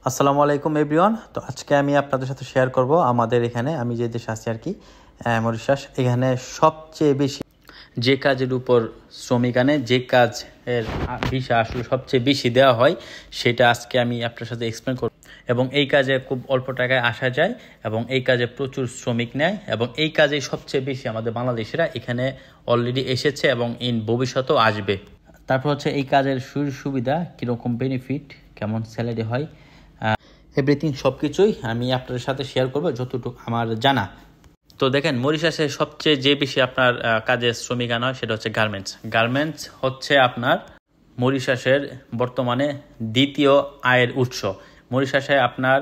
আসসালামু আলাইকুম এভরিওয়ান। তো আজকে আমি আপনাদের সাথে শেয়ার করব আমাদের এখানে আমি যে দেশে আছি আর কি, মরিশাস। এখানে সবচেয়ে বেশি যে কাজের উপর শ্রমিক আনে, যে কাজের ভিসা আসলে সবচেয়ে বেশি দেওয়া হয়, সেটা আজকে আমি আপনার সাথে এক্সপ্লেন করব। এবং এই কাজে খুব অল্প টাকায় আসা যায় এবং এই কাজে প্রচুর শ্রমিক নেয় এবং এই কাজে সবচেয়ে বেশি আমাদের বাংলাদেশিরা এখানে অলরেডি এসেছে এবং ইন ভবিষ্যতেও আসবে। তারপর হচ্ছে এই কাজের সুযোগ সুবিধা, কীরকম বেনিফিট, কেমন স্যালারি হয়, এভরিথিং সব কিছুই আমি আপনাদের সাথে শেয়ার করবো যতটুকু আমার জানা। তো দেখেন, মরিশাসে সবচেয়ে যে বেশি আপনার কাজে শ্রমিক আনা হয় সেটা হচ্ছে গার্মেন্টস। গার্মেন্টস হচ্ছে আপনার মরিশাসের বর্তমানে দ্বিতীয় আয়ের উৎস। মরিশাসে আপনার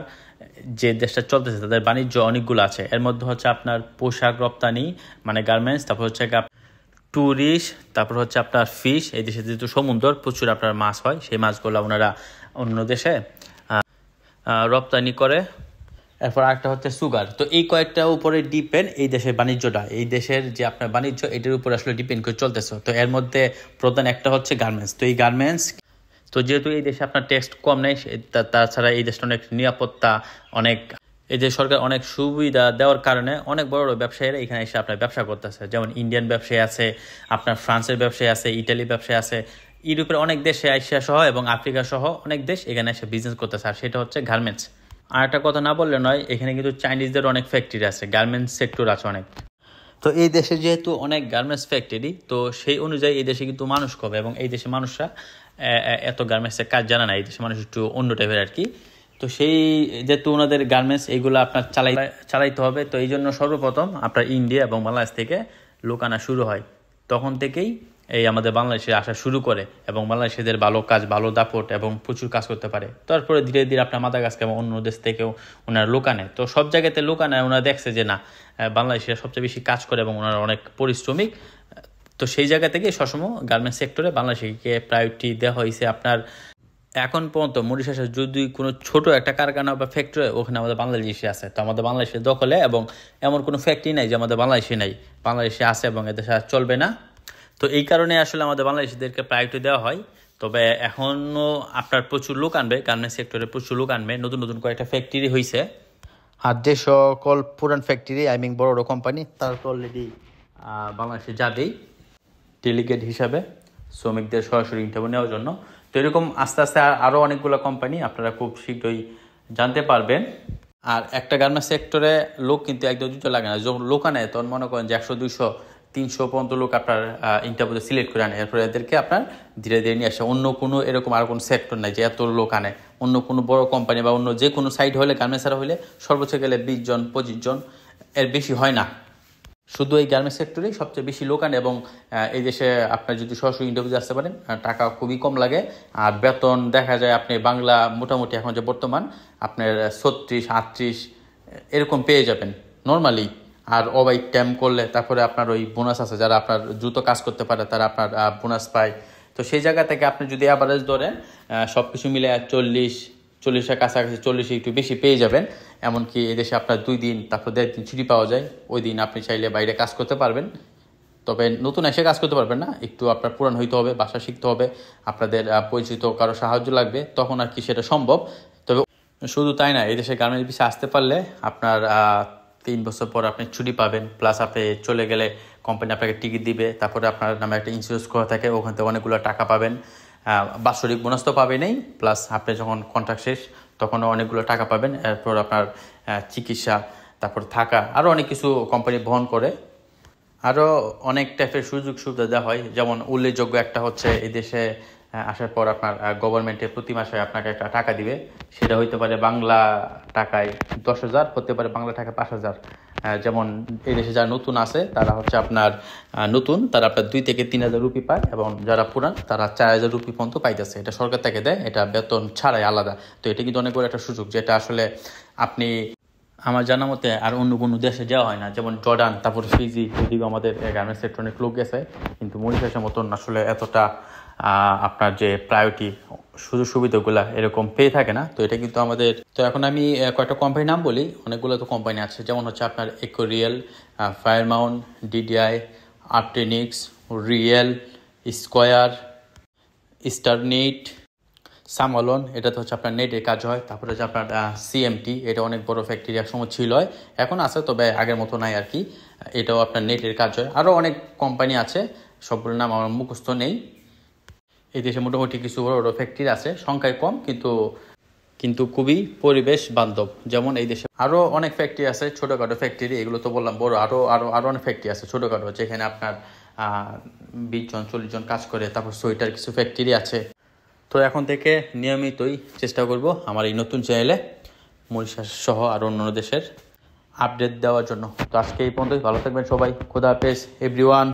যে দেশটা চলতেছে তাদের বাণিজ্য অনেকগুলো আছে, এর মধ্যে হচ্ছে আপনার পোশাক রপ্তানি মানে গার্মেন্টস, তারপর হচ্ছে ট্যুরিস্ট, তারপর হচ্ছে আপনার ফিশ। এই দেশে যেহেতু সমুদ্র, প্রচুর আপনার মাছ হয়, সেই মাছগুলো ওনারা অন্য দেশে রপ্তানি করে। এরপর আরেকটা হচ্ছে সুগার। তো এই কয়েকটা উপরে ডিপেন্ড এই দেশের বাণিজ্যটা, এই দেশের যে আপনার বাণিজ্য এটার উপর আসলে ডিপেন্ড করে চলতেছে। তো এর মধ্যে প্রধান একটা হচ্ছে গার্মেন্টস। তো এই গার্মেন্টস, তো যেহেতু এই দেশে আপনার ট্যাক্স কম নেই, তাছাড়া এই দেশটা অনেক নিরাপত্তা, অনেক এই যে সরকার অনেক সুবিধা দেওয়ার কারণে অনেক বড় বড় ব্যবসায়ীরা এখানে এসে আপনার ব্যবসা করতেছে। যেমন ইন্ডিয়ান ব্যবসায়ী আছে, আপনার ফ্রান্সের ব্যবসায়ী আছে, ইটালি ব্যবসায়ী আছে, ইউরোপের অনেক দেশে, এশিয়া সহ এবং আফ্রিকা সহ অনেক দেশ এখানে এসে বিজনেস করতেছে, আর সেটা হচ্ছে গার্মেন্টস। আর একটা কথা না বললে নয়, এখানে কিন্তু চাইনিজদের অনেক ফ্যাক্টরি আছে, গার্মেন্টস সেক্টর আছে অনেক। তো এই দেশে যেহেতু অনেক গার্মেন্টস ফ্যাক্টরি, তো সেই অনুযায়ী এই দেশে কিন্তু মানুষ কম এবং এই দেশে মানুষরা এত গার্মেন্টসের কাজ জানা না, এই দেশে মানুষ একটু অন্য টাইপের আর কি। তো সেই যেহেতু ওনাদের গার্মেন্টস এইগুলো আপনার চালাইতে হবে, তো এই জন্য সর্বপ্রথম আপনার ইন্ডিয়া এবং বাংলাদেশ থেকে লোক আনা শুরু হয়। তখন থেকেই এই আমাদের বাংলাদেশে আসা শুরু করে এবং বাংলাদেশিদের ভালো কাজ, ভালো দাপট এবং প্রচুর কাজ করতে পারে। তারপরে ধীরে ধীরে আপনার মাদাগাস্কার এবং অন্য দেশ থেকেও ওনারা লোক আনে। তো সব জায়গাতে লোক আনে, ওনারা দেখছে যে না, বাংলাদেশিরা সবচেয়ে বেশি কাজ করে এবং ওনারা অনেক পরিশ্রমিক। তো সেই জায়গা থেকে সবসময় গার্মেন্টস সেক্টরে বাংলাদেশিকে প্রায়োরিটি দেওয়া হয়েছে। আপনার এখন পর্যন্ত মরিশাসে যদি কোনো ছোট একটা কারখানা বা ফ্যাক্টরি, ওখানে আমাদের বাংলাদেশি আছে। তো আমাদের বাংলাদেশের দখলে এবং এমন কোনো ফ্যাক্টরি নাই যে আমাদের বাংলাদেশি নাই, বাংলাদেশি আছে এবং এদেশে আর চলবে না। তো এই কারণে আসলে আমাদের বাংলাদেশিদেরকে প্রায়োরিটি দেওয়া হয়। তবে এখনও আপনার প্রচুর লোক আনবে, গার্মেন্টস সেক্টরে প্রচুর লোক আনবে, নতুন নতুন কয়েকটা ফ্যাক্টরি হয়েছে। আর যে সকল পুরান ফ্যাক্টরি, আই মিন বড় বড় কোম্পানি, তারা তো অলরেডি বাংলাদেশে যাবেই ডেলিগেট হিসাবে শ্রমিকদের সরাসরি ইন্টারভিউ নেওয়ার জন্য। তো এরকম আস্তে আস্তে আরও অনেকগুলো কোম্পানি আপনারা খুব শীঘ্রই জানতে পারবেন। আর একটা গার্মেন্টস সেক্টরে লোক কিন্তু একদম দুটো লাগে না, যখন লোক আনে তখন মনে করেন যে 100, 200, 300 পর্যন্ত লোক আপনার ইন্টারভিউতে সিলেক্ট করে আনে। এরপরে এদেরকে আপনার ধীরে ধীরে নিয়ে আসে। অন্য কোনো এরকম আর কোনো সেক্টর নাই যে এত লোক আনে। অন্য কোনো বড় কোম্পানি বা অন্য যে কোনো সাইড হলে, গার্মেন্টসের হলে সর্বোচ্চ গেলে 20 জন 25 জন, এর বেশি হয় না। শুধু এই গার্মেন্টস সেক্টরেই সবচেয়ে বেশি লোক আনে এবং এই দেশে আপনার যদি সরাসরি ইন্টারভিউতে আসতে পারেন, টাকা খুবই কম লাগে। আর বেতন দেখা যায় আপনি বাংলা মোটামুটি এখন যে বর্তমান আপনার 36, 38 এরকম পেয়ে যাবেন নর্মালি। আর ওভার টাইম করলে তারপরে আপনার ওই বোনাস আছে, যারা আপনার দ্রুত কাজ করতে পারে তারা আপনার বোনাস পায়। তো সেই জায়গা থেকে আপনি যদি অ্যাভারেজ ধরেন সব কিছু মিলে 40-40-এর কাছাকাছি, 40 একটু বেশি পেয়ে যাবেন। এমনকি এদেশে আপনার 2 দিন তারপর 1.5 দিন ছুটি পাওয়া যায়, ওই দিন আপনি চাইলে বাইরে কাজ করতে পারবেন। তবে নতুন এসে কাজ করতে পারবেন না, একটু আপনার পুরান হইতে হবে, ভাষা শিখতে হবে, আপনাদের পরিচিত কারো সাহায্য লাগবে, তখন আর কি সেটা সম্ভব। তবে শুধু তাই না, এই দেশে গার্মেন্টস বিষয়ে আসতে পারলে আপনার 3 বছর পর আপনি ছুটি পাবেন, প্লাস আপনি চলে গেলে কোম্পানি আপনাকে টিকিট দিবে, তারপরে আপনার নামে একটা ইন্স্যুরেন্স করা থাকে, ওখান থেকে অনেকগুলো টাকা পাবেন। বাৎসরিক বোনাস তো পাবেনই, প্লাস আপনি যখন কন্ট্রাক্ট শেষ তখনও অনেকগুলো টাকা পাবেন। এরপর আপনার চিকিৎসা, তারপর থাকা, আরও অনেক কিছু কোম্পানি বহন করে। আরও অনেক টাইপের সুযোগ সুবিধা দেওয়া হয়। যেমন উল্লেখযোগ্য একটা হচ্ছে, এই দেশে আসার পর আপনার গভর্নমেন্টে প্রতি মাসে আপনাকে একটা টাকা দিবে। সেটা হইতে পারে বাংলা টাকায় 10,000, হতে পারে বাংলা টাকায় 5,000। যেমন এই দেশে যারা নতুন আছে তারা হচ্ছে আপনার তারা আপনার 2 থেকে 3,000 রুপি পায় এবং যারা পুরান তারা 4,000 রুপি পর্যন্ত পাইতেছে। এটা সরকার থেকে দেয়, এটা বেতন ছাড়াই আলাদা। তো এটা কিন্তু অনেক বড় একটা সুযোগ, যেটা আসলে আপনি আমার জানা মতে আর অন্য কোনো দেশে যাওয়া হয় না। যেমন জর্ডান, তারপর ফিজি, যদিও আমাদের গার্মেন্টস সেক্টর অনেক লোক গেছে, কিন্তু মরিশাসের মতন আসলে এতটা আপনার যে প্রায়োরিটি সুযোগ সুবিধাগুলো এরকম পেয়ে থাকে না। তো এটা কিন্তু আমাদের। তো এখন আমি কয়েকটা কোম্পানির নাম বলি, অনেকগুলো তো কোম্পানি আছে। যেমন হচ্ছে আপনার ইকোরিয়েল, ফায়ারমাউন্ট, ডিডিআই, আর্টেনিক্স, রিয়েল, স্কয়ার, স্টারনিট, সামালন, এটাতে হচ্ছে আপনার নেটের কাজ হয়। তারপরে হচ্ছে আপনার সিএমটি, এটা অনেক বড় ফ্যাক্টরি, একসময় ছিল, এখন আছে তবে আগের মতো নাই আর কি। এটাও আপনার নেটের কাজ হয়। আরও অনেক কোম্পানি আছে, সবগুলোর নাম আমার মুখস্থ নেই। এই দেশে মোটামুটি কিছু বড় বড় ফ্যাক্টরি আছে, সংখ্যায় কম কিন্তু খুবই পরিবেশ বান্ধব। যেমন এই দেশে আরও অনেক ফ্যাক্টরি আছে, ছোটোখাটো ফ্যাক্টরি, এগুলো তো বললাম বড়। আরও অনেক ফ্যাক্টরি আছে ছোটোখাটো, যেখানে আপনার 20 জন 40 জন কাজ করে। তারপর সোয়েটার কিছু ফ্যাক্টরি আছে। তো এখন থেকে নিয়মিতই চেষ্টা করব আমার এই নতুন চ্যানেলে মরিশাস সহ আরও অন্যান্য দেশের আপডেট দেওয়ার জন্য। তো আজকে এই পর্যন্তই, ভালো থাকবেন সবাই, খোদা হাফেজ এভরিওয়ান।